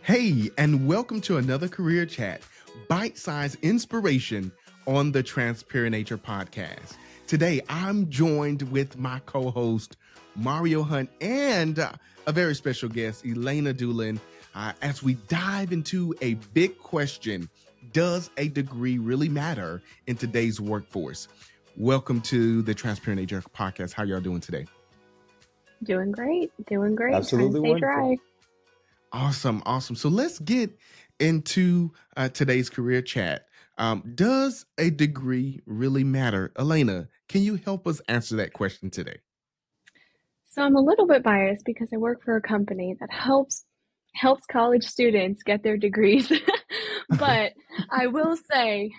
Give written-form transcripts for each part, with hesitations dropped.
Hey, and welcome to another Career Chat, bite-sized inspiration on the Transparent Nature podcast. Today, I'm joined with my co-host, Mario Hunt, and a very special guest, Elena Doolin, as we dive into a big question: does a degree really matter in today's workforce? Welcome to the Transparent Nature podcast. How y'all doing today? Doing great. Trying to Absolutely stay dry. wonderful. Awesome. So let's get into today's career chat. Does a degree really matter? Elena, can you help us answer that question today? So I'm a little bit biased because I work for a company that helps college students get their degrees. But I will say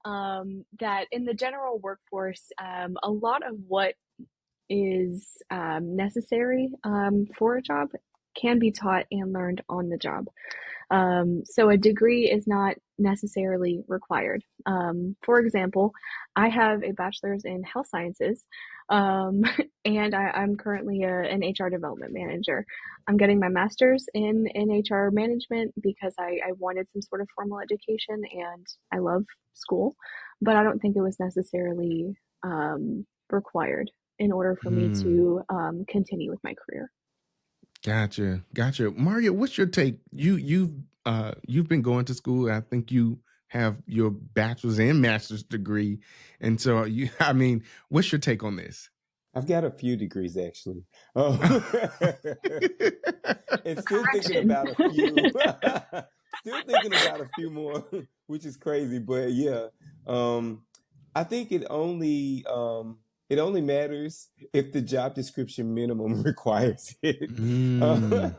that in the general workforce, a lot of what is necessary for a job can be taught and learned on the job. So a degree is not necessarily required. For example, I have a bachelor's in health sciences, um, and I'm currently an HR development manager. I'm getting my master's in HR management because I wanted some sort of formal education and I love school, but I don't think it was necessarily required in order for me to continue with my career. Gotcha. Mario, what's your take? You've been going to school. I think you have your bachelor's and master's degree, and so I mean, what's your take on this? I've got a few degrees actually. And still thinking Correction. about a few. Still thinking about a few more, which is crazy. But yeah, I think it only matters if the job description minimum requires it. Mm.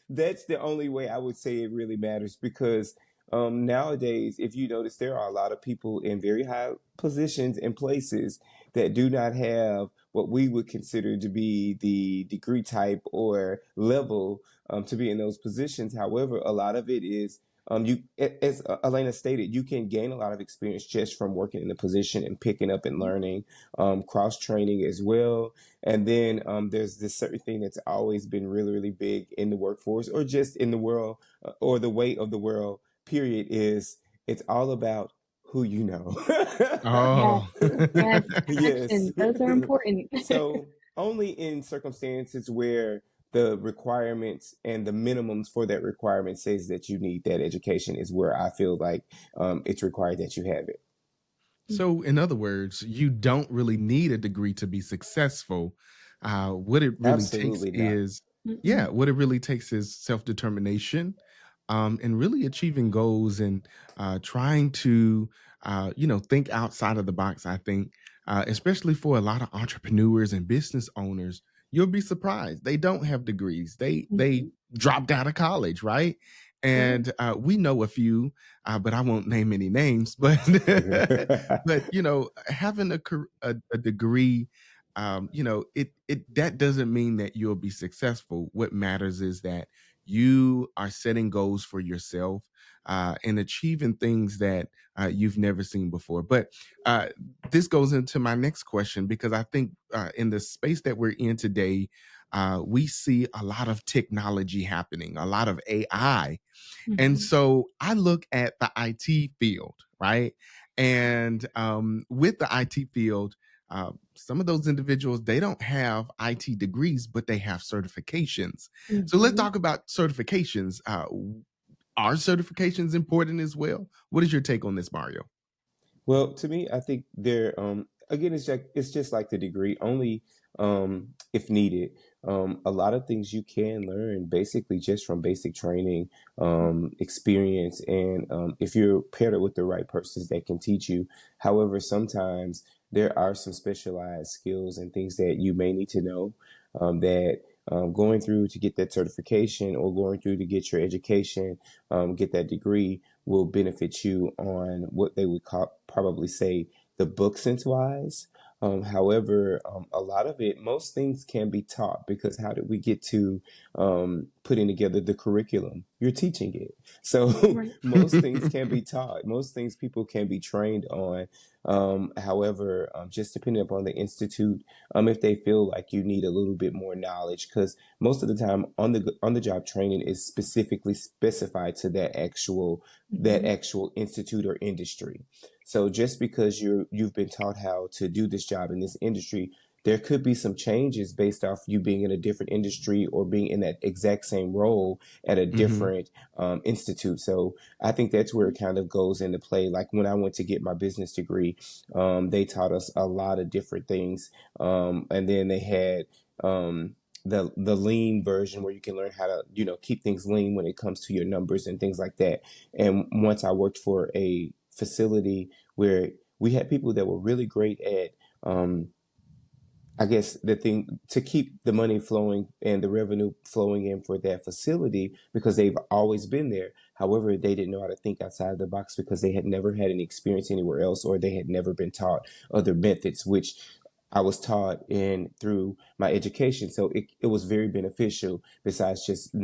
That's the only way I would say it really matters because nowadays, if you notice, there are a lot of people in very high positions and places that do not have what we would consider to be the degree type or level to be in those positions. However, a lot of it is as Elena stated, you can gain a lot of experience just from working in the position and picking up and learning, cross training as well. And then there's this certain thing that's always been really, really big in the workforce or just in the world or the way of the world, period, is it's all about who you know. Yes, Oh. yes, Yes. connections. Those are important. So only in circumstances where the requirements and the minimums for that requirement says that you need that education is where I feel like it's required that you have it. So, in other words, you don't really need a degree to be successful. What it really takes Absolutely not. is, Mm-mm. what it really takes is self determination, and really achieving goals and trying to, think outside of the box. I think, especially for a lot of entrepreneurs and business owners, you'll be surprised they don't have degrees. They Mhm. dropped out of college, right? Right. And we know a few, but I won't name any names. But but having a degree, it that doesn't mean that you'll be successful. What matters is that you are setting goals for yourself, and achieving things that you've never seen before. But this goes into my next question, because I think in the space that we're in today, we see a lot of technology happening, a lot of AI. And Mhm. so I look at the IT field, right? And with the IT field, some of those individuals, they don't have IT degrees, but they have certifications. So let's Mhm. talk about certifications. Are certifications important as well? What is your take on this, Mario? Well, to me, I think there again it's just like the degree, only if needed. A lot of things you can learn basically just from basic training, experience, and if you're paired up with the right persons that can teach you. However, sometimes there are some specialized skills and things that you may need to know that going through to get that certification or going through to get your education, get that degree will benefit you on what they would probably say the book sense wise. However, a lot of it, most things can be taught because how did we get to putting together the curriculum? You're teaching it. So Right. most things can be taught. Most things people can be trained on. However, just depending upon the institute, if they feel like you need a little bit more knowledge, because most of the time on the job training is specifically specified to that Mhm. actual institute or industry. So just because you've been taught how to do this job in this industry, there could be some changes based off you being in a different industry or being in that exact same role at a Hmm. different institute. So I think that's where it kind of goes into play. Like when I went to get my business degree, they taught us a lot of different things, and then they had the lean version where you can learn how to keep things lean when it comes to your numbers and things like that. And once I worked for a facility where we had people that were really great at I guess the thing to keep the money flowing and the revenue flowing in for that facility because they've always been there. However, they didn't know how to think outside the box because they had never had any experience anywhere else or they had never been taught other methods, which I was taught in through my education. So it was very beneficial besides just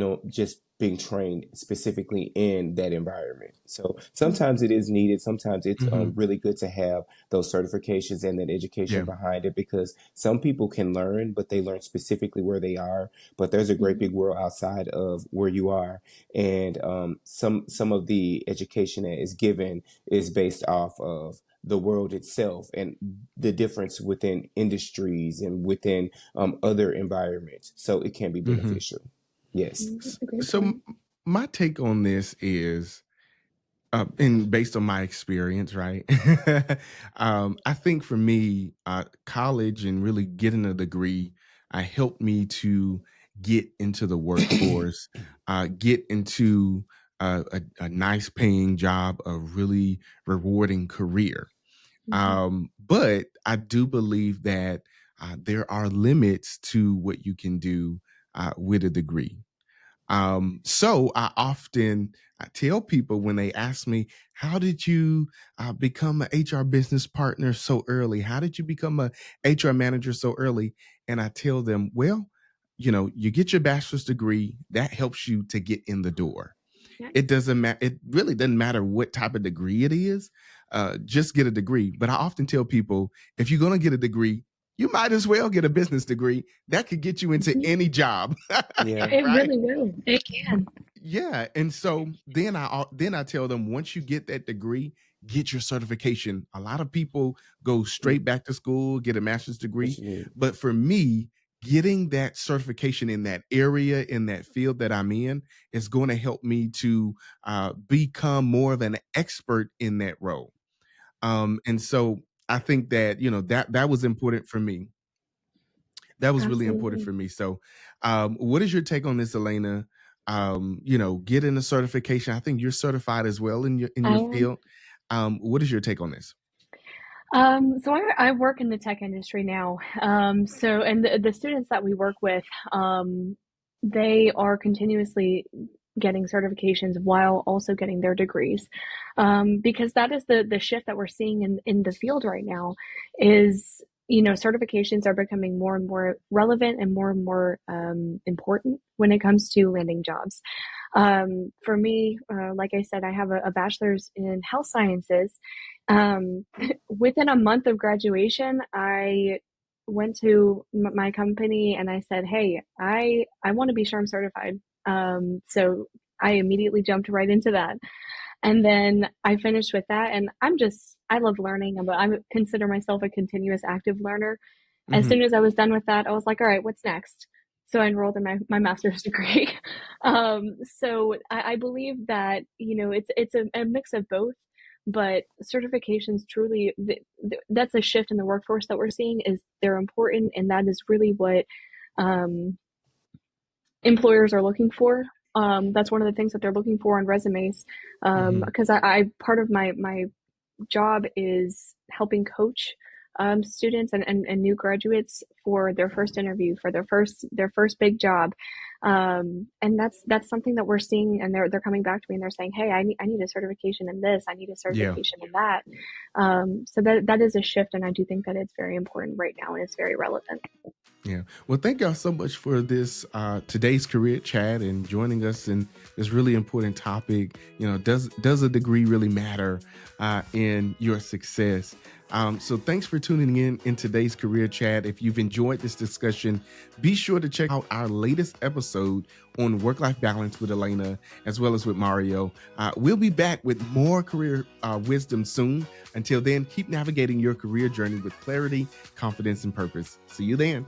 being trained specifically in that environment. So sometimes it is needed. Sometimes it's Hmm. really good to have those certifications and that education Yeah. behind it because some people can learn, but they learn specifically where they are. But there's a great Mhm. big world outside of where you are, and some of the education that is given is based off of the world itself and the difference within industries and within other environments. So it can be Hmm. beneficial. Yes. That's a great So point. my take on this is, and based on my experience, right? I think for me, college and really getting a degree, helped me to get into the workforce, get into a nice paying job, a really rewarding career. Mhm. But I do believe that there are limits to what you can do with a degree. So I tell people when they ask me, "How did you become an HR business partner so early? How did you become a HR manager so early?" And I tell them, "Well, you get your bachelor's degree. That helps you to get in the door. It Nice. doesn't matter. It really doesn't matter what type of degree it is. Just get a degree." But I often tell people, if you're going to get a degree, you might as well get a business degree. That could get you into Mhm. any job, Yeah. It right? really will. It can. Yeah, and so then I tell them, once you get that degree, get your certification. A lot of people go straight back to school, get a master's What degree, you need. but for me, getting that certification in that area, in that field that I'm in, is going to help me to become more of an expert in that role. And so I think that that was important for me. That was really important Absolutely. for me. So, what is your take on this, Elena? Getting a certification. I think you're certified as well in I your am. field. What is your take on this? So I work in the tech industry now. And the students that we work with, they are continuously getting certifications while also getting their degrees, because that is the shift that we're seeing in the field right now. Is certifications are becoming more and more relevant and more important when it comes to landing jobs. For me, like I said, I have a bachelor's in health sciences. Um, Within a month of graduation, I went to my company and I said, "Hey, I want to be SHRM certified." So I immediately jumped right into that, and then I finished with that. And I love learning, but I consider myself a continuous active learner. As Hmm. soon as I was done with that, I was like, "All right, what's next?" So I enrolled in my master's degree. So I believe that it's a mix of both, but certifications truly that's a shift in the workforce that we're seeing. Is they're important, and that is really what um, employers are looking for. That's one of the things that they're looking for on resumes. Hmm. Because I part of my job is helping coach students and new graduates for their first interview, for their first big job. And that's something that we're seeing, and they're coming back to me and they're saying, hey, I need a certification in this, I need a Yeah. certification in that. So that is a shift, and I do think that it's very important right now, and it's very relevant. Yeah. Well, thank y'all so much for this today's career chat and joining us in this really important topic. Does a degree really matter in your success? So thanks for tuning in today's career chat. If you've enjoyed this discussion, be sure to check out our latest episode on work-life balance with Elena as well as with Mario. We'll be back with more career wisdom soon. Until then, keep navigating your career journey with clarity, confidence, and purpose. See you then.